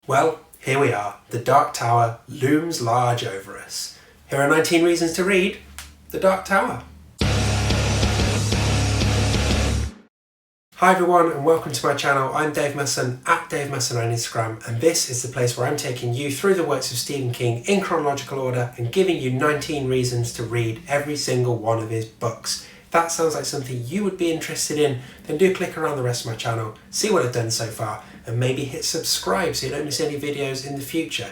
Well, here we are. The Dark Tower looms large over us. Here are 19 reasons to read The Dark Tower. Hi everyone and welcome to my channel. I'm Dave Musson, at Dave Musson on Instagram, and this is the place where I'm taking you through the works of Stephen King in chronological order and giving you 19 reasons to read every single one of his books. If that sounds like something you would be interested in, then do click around the rest of my channel, see what I've done so far, and maybe hit subscribe so you don't miss any videos in the future.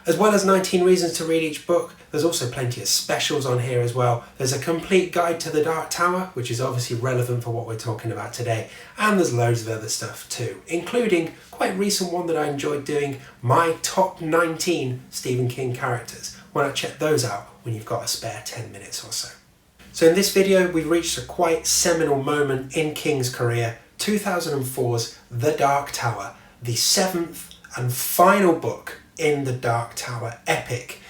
As well as 19 reasons to read each book, there's also plenty of specials on here as well. There's a complete guide to the Dark Tower, which is obviously relevant for what we're talking about today, and there's loads of other stuff too, including quite a recent one that I enjoyed doing, my top 19 Stephen King characters. Why not check those out when you've got a spare 10 minutes or so. So in this video, we've reached a quite seminal moment in King's career, 2004's The Dark Tower, the 7th and final book in the Dark Tower epic.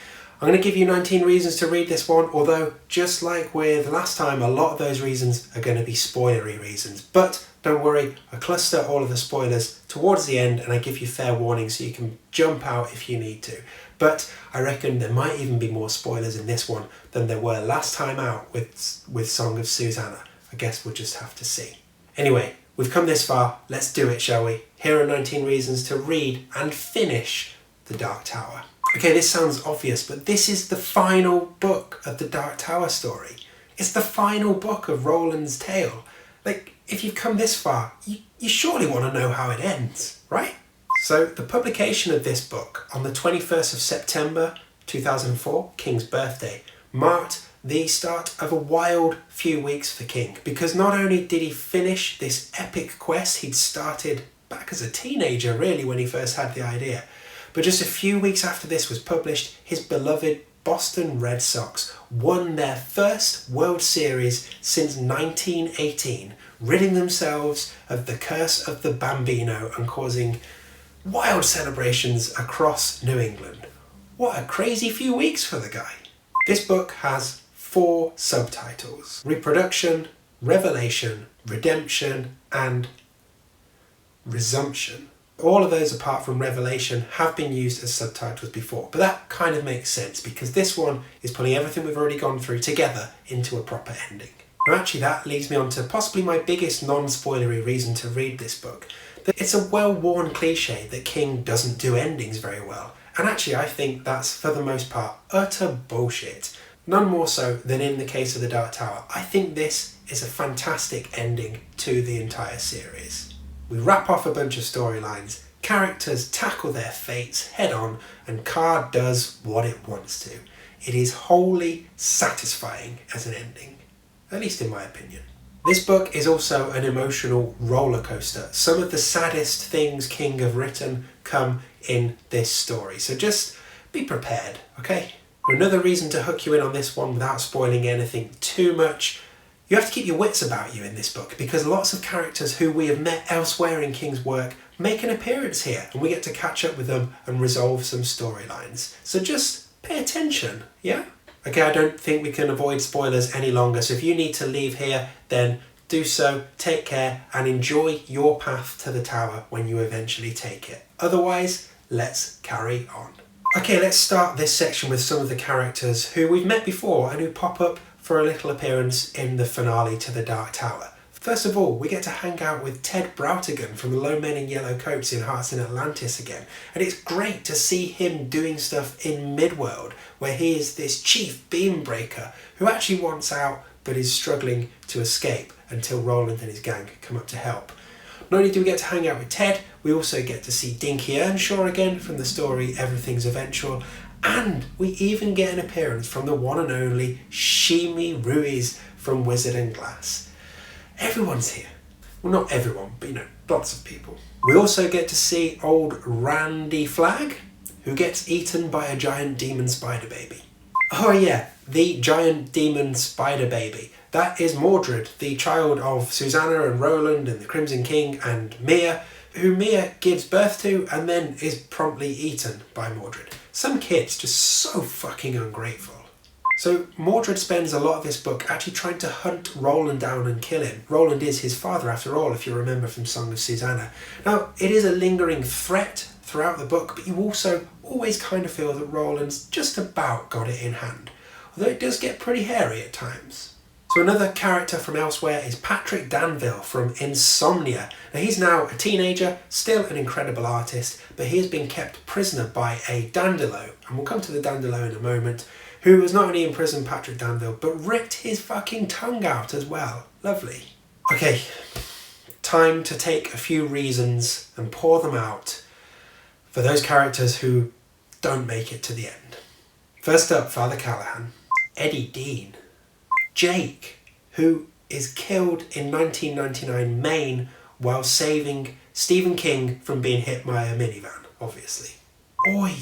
I'm going to give you 19 reasons to read this one, although just like with last time, a lot of those reasons are going to be spoilery reasons. But don't worry, I cluster all of the spoilers towards the end and I give you fair warning so you can jump out if you need to. But I reckon there might even be more spoilers in this one than there were last time out with Song of Susanna. I guess we'll just have to see. Anyway, we've come this far, let's do it, shall we? Here are 19 reasons to read and finish The Dark Tower. Okay, this sounds obvious, but this is the final book of the Dark Tower story. It's the final book of Roland's tale. Like, if you've come this far, you surely want to know how it ends, right? So, the publication of this book on the 21st of September 2004, King's birthday, marked the start of a wild few weeks for King, because not only did he finish this epic quest he'd started back as a teenager, really, when he first had the idea, but just a few weeks after this was published, his beloved Boston Red Sox won their first World Series since 1918, ridding themselves of the curse of the Bambino and causing wild celebrations across New England. What a crazy few weeks for the guy. This book has 4 subtitles: Reproduction, Revelation, Redemption, and Resumption. All of those apart from Revelation have been used as subtitles before, but that kind of makes sense because this one is pulling everything we've already gone through together into a proper ending. Now actually that leads me on to possibly my biggest non-spoilery reason to read this book. It's a well-worn cliche that King doesn't do endings very well, and actually I think that's for the most part utter bullshit. None more so than in the case of The Dark Tower. I think this is a fantastic ending to the entire series. We wrap off a bunch of storylines, characters tackle their fates head on, and Card does what it wants to. It is wholly satisfying as an ending, at least in my opinion. This book is also an emotional roller coaster. Some of the saddest things King have written come in this story, so just be prepared, okay? Another reason to hook you in on this one without spoiling anything too much: you have to keep your wits about you in this book because lots of characters who we have met elsewhere in King's work make an appearance here and we get to catch up with them and resolve some storylines. So just pay attention, yeah? Okay, I don't think we can avoid spoilers any longer, so if you need to leave here, then do so, take care, and enjoy your path to the tower when you eventually take it. Otherwise, let's carry on. Okay, let's start this section with some of the characters who we've met before and who pop up for a little appearance in the finale to The Dark Tower. First of all, we get to hang out with Ted Brautigan from the Lone Men in Yellow Coats in Hearts in Atlantis again, and it's great to see him doing stuff in Midworld, where he is this chief beam breaker who actually wants out but is struggling to escape until Roland and his gang come up to help. Not only do we get to hang out with Ted, we also get to see Dinky Earnshaw again from the story Everything's Eventual, and we even get an appearance from the one and only Shimi Ruiz from Wizard and Glass. Everyone's here. Well, not everyone, but lots of people. We also get to see old Randy Flagg, who gets eaten by a giant demon spider baby. Oh yeah, the giant demon spider baby. That is Mordred, the child of Susanna and Roland and the Crimson King and Mia, who Mia gives birth to and then is promptly eaten by Mordred. Some kid's just so fucking ungrateful. So Mordred spends a lot of this book actually trying to hunt Roland down and kill him. Roland is his father after all, if you remember from Song of Susanna. Now, it is a lingering threat throughout the book, but you also always kind of feel that Rowland's just about got it in hand, although it does get pretty hairy at times. So another character from elsewhere is Patrick Danville from Insomnia. Now he's now a teenager, still an incredible artist, but he has been kept prisoner by a Dandelo, and we'll come to the Dandelo in a moment, who has not only imprisoned Patrick Danville, but ripped his fucking tongue out as well. Lovely. Okay, time to take a few reasons and pour them out for those characters who don't make it to the end. First up, Father Callahan, Eddie Dean, Jake, who is killed in 1999 Maine while saving Stephen King from being hit by a minivan, obviously. Oi.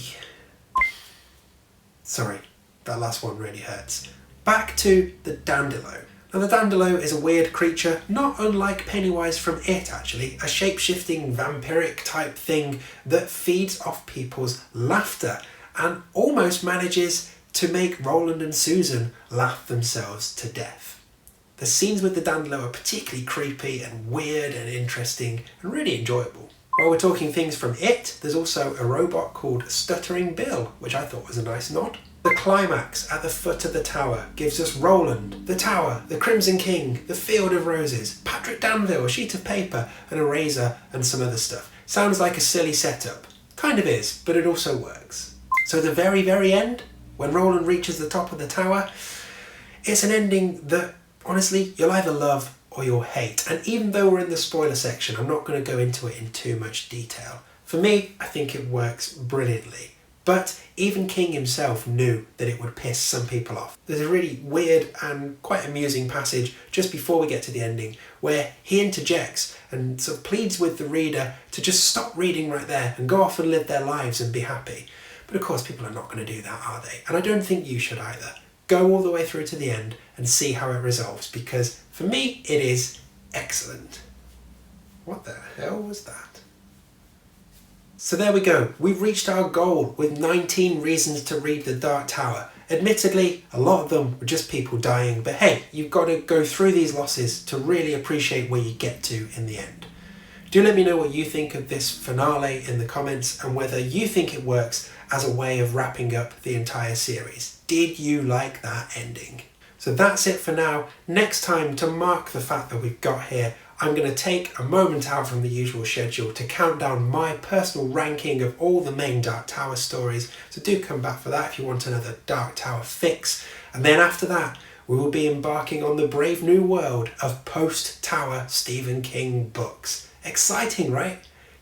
Sorry, that last one really hurts. Back to the Dandelo. Now the Dandelo is a weird creature, not unlike Pennywise from It actually, a shape-shifting vampiric type thing that feeds off people's laughter and almost manages to make Roland and Susan laugh themselves to death. The scenes with the Dandelo are particularly creepy and weird and interesting and really enjoyable. While we're talking things from It, there's also a robot called Stuttering Bill, which I thought was a nice nod. The climax at the foot of the tower gives us Roland, the tower, the Crimson King, the Field of Roses, Patrick Danville, a sheet of paper, an eraser and some other stuff. Sounds like a silly setup. Kind of is, but it also works. So the very, very end, when Roland reaches the top of the tower, it's an ending that, honestly, you'll either love or you'll hate. And even though we're in the spoiler section, I'm not going to go into it in too much detail. For me, I think it works brilliantly. But even King himself knew that it would piss some people off. There's a really weird and quite amusing passage just before we get to the ending where he interjects and sort of pleads with the reader to just stop reading right there and go off and live their lives and be happy. But of course people are not going to do that, are they? And I don't think you should either. Go all the way through to the end and see how it resolves, because for me it is excellent. What the hell was that? So there we go, we've reached our goal with 19 reasons to read The Dark Tower. Admittedly, a lot of them were just people dying, but hey, you've got to go through these losses to really appreciate where you get to in the end. Do let me know what you think of this finale in the comments and whether you think it works as a way of wrapping up the entire series. Did you like that ending? So that's it for now. Next time, to mark the fact that we've got here, I'm going to take a moment out from the usual schedule to count down my personal ranking of all the main Dark Tower stories. So do come back for that if you want another Dark Tower fix. And then after that, we will be embarking on the brave new world of post-Tower Stephen King books. Exciting, right?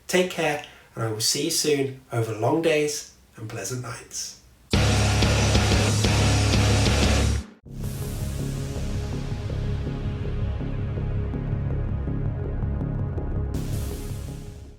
Take care, and I will see you soon over long days and pleasant nights.